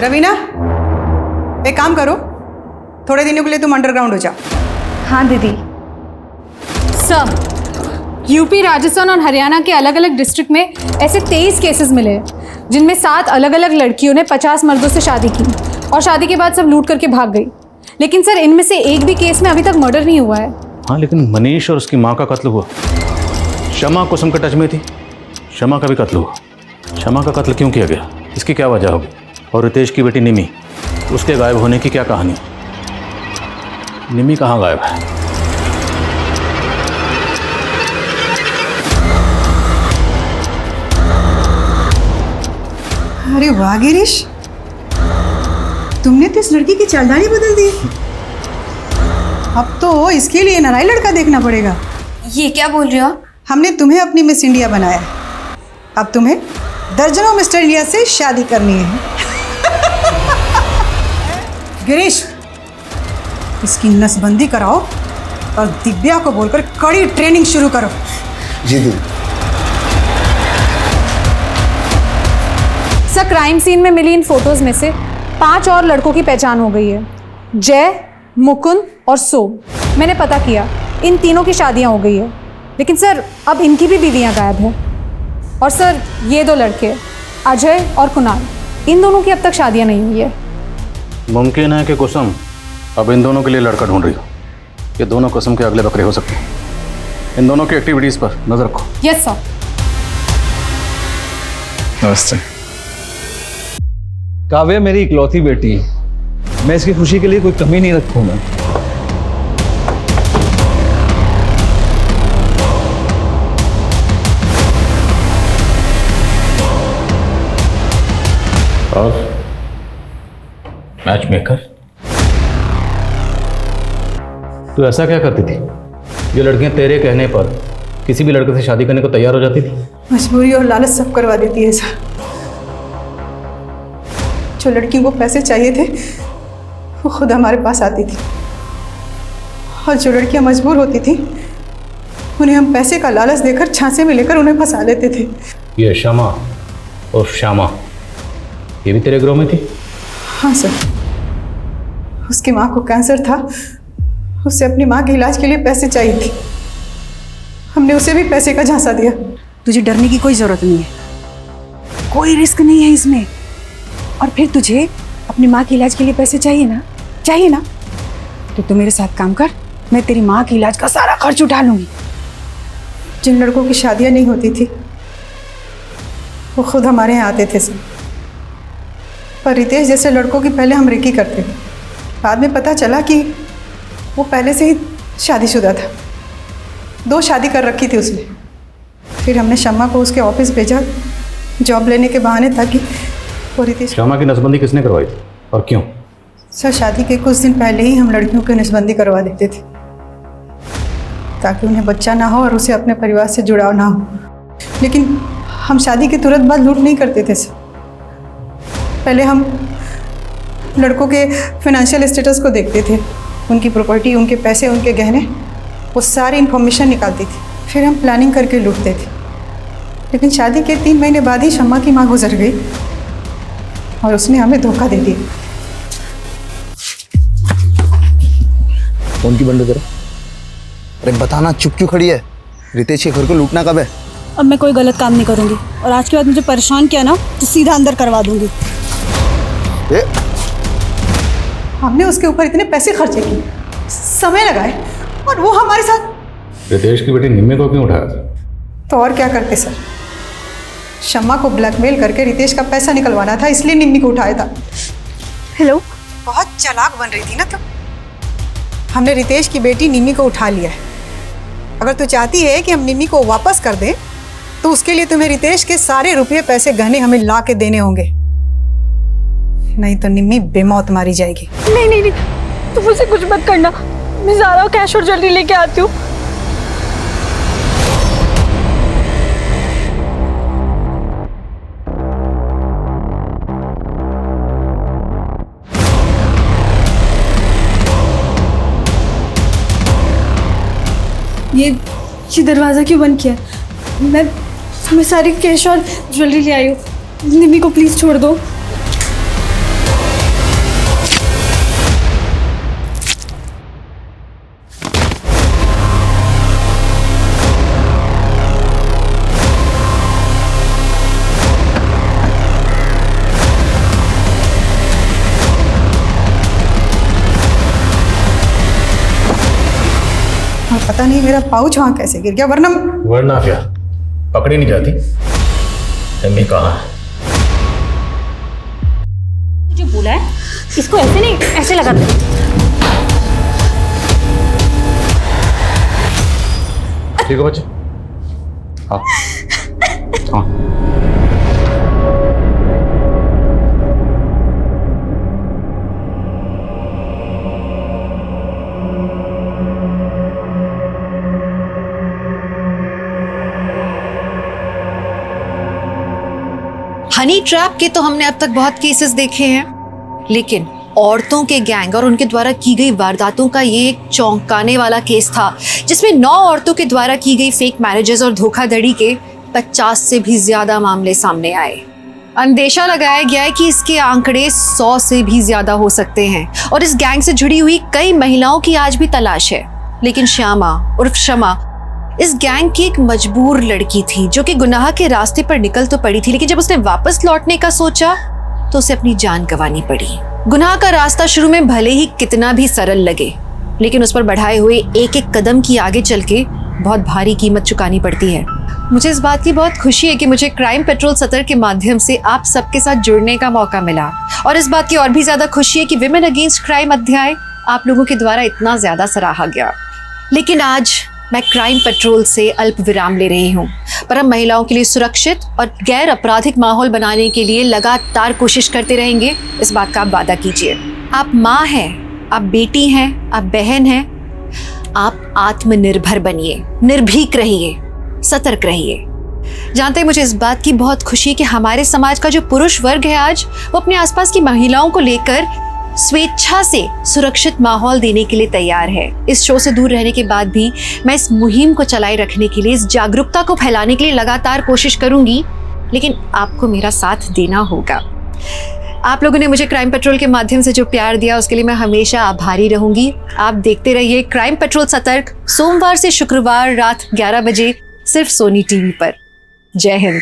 रवीना, एक काम करो, थोड़े दिनों के लिए तुम अंडरग्राउंड हो जाओ। हाँ दीदी। सर यूपी, राजस्थान और हरियाणा के अलग अलग डिस्ट्रिक्ट में ऐसे 23 केसेस मिले हैं जिनमें 7 अलग अलग लड़कियों ने 50 मर्दों से शादी की और शादी के बाद सब लूट करके भाग गई। लेकिन सर इनमें से एक भी केस में अभी तक मर्डर नहीं हुआ है। हाँ, लेकिन मनीष और उसकी माँ का कत्ल हुआ। शमा कुसुम के टच में थी, शमा का भी कत्ल हुआ। शमा का कत्ल क्यों किया गया, इसकी क्या वजह होगी? और रितेश की बेटी निमी, उसके गायब होने की क्या कहानी? निमी कहाँ गायब है? अरे वाह गिरीश, तुमने तो इस लड़की की चालधानी बदल दी। अब तो इसके लिए नया लड़का देखना पड़ेगा। ये क्या बोल रहे हो? हमने तुम्हें अपनी मिस इंडिया बनाया, अब तुम्हें दर्जनों मिस्टर इंडिया से शादी करनी है। गिरीश, इसकी नसबंदी कराओ और दिव्या को बोलकर कड़ी ट्रेनिंग शुरू करो। जी दीदी। सर, क्राइम सीन में मिली इन फोटोज में से 5 और लड़कों की पहचान हो गई है। जय, मुकुंद और सोम। मैंने पता किया, इन तीनों की शादियां हो गई है, लेकिन सर अब इनकी भी बीवियां गायब हैं। और सर, ये 2 लड़के अजय और कुणाल, इन दोनों की अब तक शादियां नहीं हुई है। मुमकिन है कि कुसुम अब इन दोनों के लिए लड़का ढूंढ रही हो। ये दोनों कुसुम के अगले बकरे हो सकते हैं। इन दोनों की एक्टिविटीज पर नजर रखो। Yes sir. नमस्ते। काव्या मेरी इकलौती बेटी है, मैं इसकी खुशी के लिए कोई कमी नहीं रखूंगा। और मैच मेकर, तू ऐसा क्या करती थी? जो लड़कियां तेरे कहने पर किसी भी लड़के से शादी करने को तैयार हो जाती थी। मजबूरी और लालच सब करवा देती है सर। जो लड़कियों को पैसे चाहिए थे वो खुद हमारे पास आती थी, और जो लड़कियां मजबूर होती थी उन्हें हम पैसे का लालच देकर झांसे में लेकर उन्हें फंसा लेते थे। ये शमा और श्यामा, ये भी तेरे ग्रोह में थी? हाँ सर, उसकी माँ को कैंसर था, उसे अपनी माँ के इलाज के लिए पैसे चाहिए थे। हमने उसे भी पैसे का झांसा दिया। तुझे डरने की कोई जरूरत नहीं है, कोई रिस्क नहीं है इसमें। और फिर तुझे अपनी माँ के इलाज के लिए पैसे चाहिए ना, तो तू मेरे साथ काम कर, मैं तेरी माँ के इलाज का सारा खर्च उठा लूंगी। जिन लड़कों की शादियाँ नहीं होती थी वो खुद हमारे यहाँ आते थे सर। पर रितेश जैसे लड़कों की पहले हम रेकी करते थे। बाद में पता चला कि वो पहले से ही शादीशुदा था, 2 शादी कर रखी थी उसने। फिर हमने शम्मा को उसके ऑफिस भेजा जॉब लेने के बहाने, ताकि वो रितेश। शम्मा की नसबंदी किसने करवाई थी और क्यों? सर, शादी के कुछ दिन पहले ही हम लड़कियों की नसबंदी करवा देते थे, ताकि उन्हें बच्चा ना हो और उसे अपने परिवार से जुड़ाव ना हो। लेकिन हम शादी के तुरंत बाद लूट नहीं करते थे सर। पहले हम लड़कों के फाइनेंशियल स्टेटस को देखते थे, उनकी प्रॉपर्टी, उनके पैसे, उनके गहने, वो सारी इन्फॉर्मेशन निकालती थी। फिर हम प्लानिंग करके लूटते थे। लेकिन शादी के 3 महीने बाद ही शम्मा की माँ गुजर गई और उसने हमें धोखा दे दिया। फोन की बंद करो। अरे बताना, चुप क्यों खड़ी है? रितेश के घर को लूटना कब है? अब मैं कोई गलत काम नहीं करूंगी, और आज के बाद मुझे परेशान किया ना तो सीधा अंदर करवा दूंगी। हमने उसके ऊपर इतने पैसे खर्चे किए, समय लगाए, और वो हमारे साथ। रितेश की बेटी निम्मी को क्यों उठाया था? तो और क्या करते सर, शम्मा को ब्लैकमेल करके रितेश का पैसा निकलवाना था, इसलिए निम्मी को उठाया था। हेलो, बहुत चालाक बन रही थी ना तुम। हमने रितेश की बेटी निम्मी को उठा लिया है। अगर तू चाहती है कि हम निम्मी को वापस कर दें, तो उसके लिए तुम्हें रितेश के सारे रुपये, पैसे, गहने हमें ला के देने होंगे, नहीं तो निम्मी बेमौत मारी जाएगी। नहीं नहीं नहीं, तुम मुझसे कुछ मत करना, मैं ज़ारा कैश और ज्वेलरी लेके आती हूँ। ये दरवाज़ा क्यों बंद किया? मैं सारी कैश और ज्वेलरी ले आई हूँ। निम्मी को प्लीज़ छोड़ दो। पता नहीं मेरा पाउच वहाँ कैसे गिर गया, वरना क्या पकड़ी नहीं जाती? निम्मी कहाँ है? मुझे बोला है इसको ऐसे नहीं, ऐसे लगा दे। ठीक है बच्चे, हाँ हाँ। ट्रैप के तो हमने अब तक बहुत केसेस देखे हैं, लेकिन औरतों के गैंग और उनके द्वारा की गई वारदातों का ये एक चौंकाने वाला केस था, जिसमें 9 औरतों के द्वारा की गई फेक मैरिजेस और धोखाधड़ी के 50 से भी ज्यादा मामले सामने आए। अंदेशा लगाया गया है कि इसके आंकड़े 100 से भी ज्यादा हो सकते हैं और इस गैंग से जुड़ी हुई कई महिलाओं की आज भी तलाश है। लेकिन श्यामा उर्फ शमा इस गैंग की एक मजबूर लड़की थी जो कि गुनाह के रास्ते पर निकल तो पड़ी थी, लेकिन जब उसने वापस लौटने का सोचा तो उसे अपनी जान गंवानी पड़ी। गुनाह का रास्ता शुरू में भले ही कितना भी सरल लगे, लेकिन उस पर बढ़ाए हुए एक एक कदम की आगे चल के बहुत भारी कीमत चुकानी पड़ती है। मुझे इस बात की बहुत खुशी है कि मुझे क्राइम पेट्रोल सतर के माध्यम से आप सबके साथ जुड़ने का मौका मिला, और इस बात की और भी ज्यादा खुशी है कि विमेन अगेंस्ट क्राइम अध्याय आप लोगों के द्वारा इतना ज्यादा सराहा गया। लेकिन आज मैं क्राइम पेट्रोल से अल्प विराम ले रही हूँ, पर हम महिलाओं के लिए सुरक्षित और गैर आपराधिक माहौल बनाने के लिए लगातार कोशिश करते रहेंगे। इस बात का आप वादा कीजिए। आप माँ हैं, आप बेटी हैं, आप बहन हैं, आप आत्मनिर्भर बनिए, निर्भीक रहिए, सतर्क रहिए। जानते हैं, मुझे इस बात की बहुत खुशी है कि हमारे समाज का जो पुरुष वर्ग है आज वो अपने आसपास की महिलाओं को लेकर स्वेच्छा से सुरक्षित माहौल देने के लिए तैयार है। इस शो से दूर रहने के बाद भी मैं इस मुहिम को चलाए रखने के लिए, इस जागरूकता को फैलाने के लिए लगातार कोशिश करूंगी, लेकिन आपको मेरा साथ देना होगा। आप लोगों ने मुझे क्राइम पेट्रोल के माध्यम से जो प्यार दिया उसके लिए मैं हमेशा आभारी रहूंगी। आप देखते रहिए क्राइम पेट्रोल सतर्क, सोमवार से शुक्रवार रात 11 बजे सिर्फ सोनी टीवी पर। जय हिंद।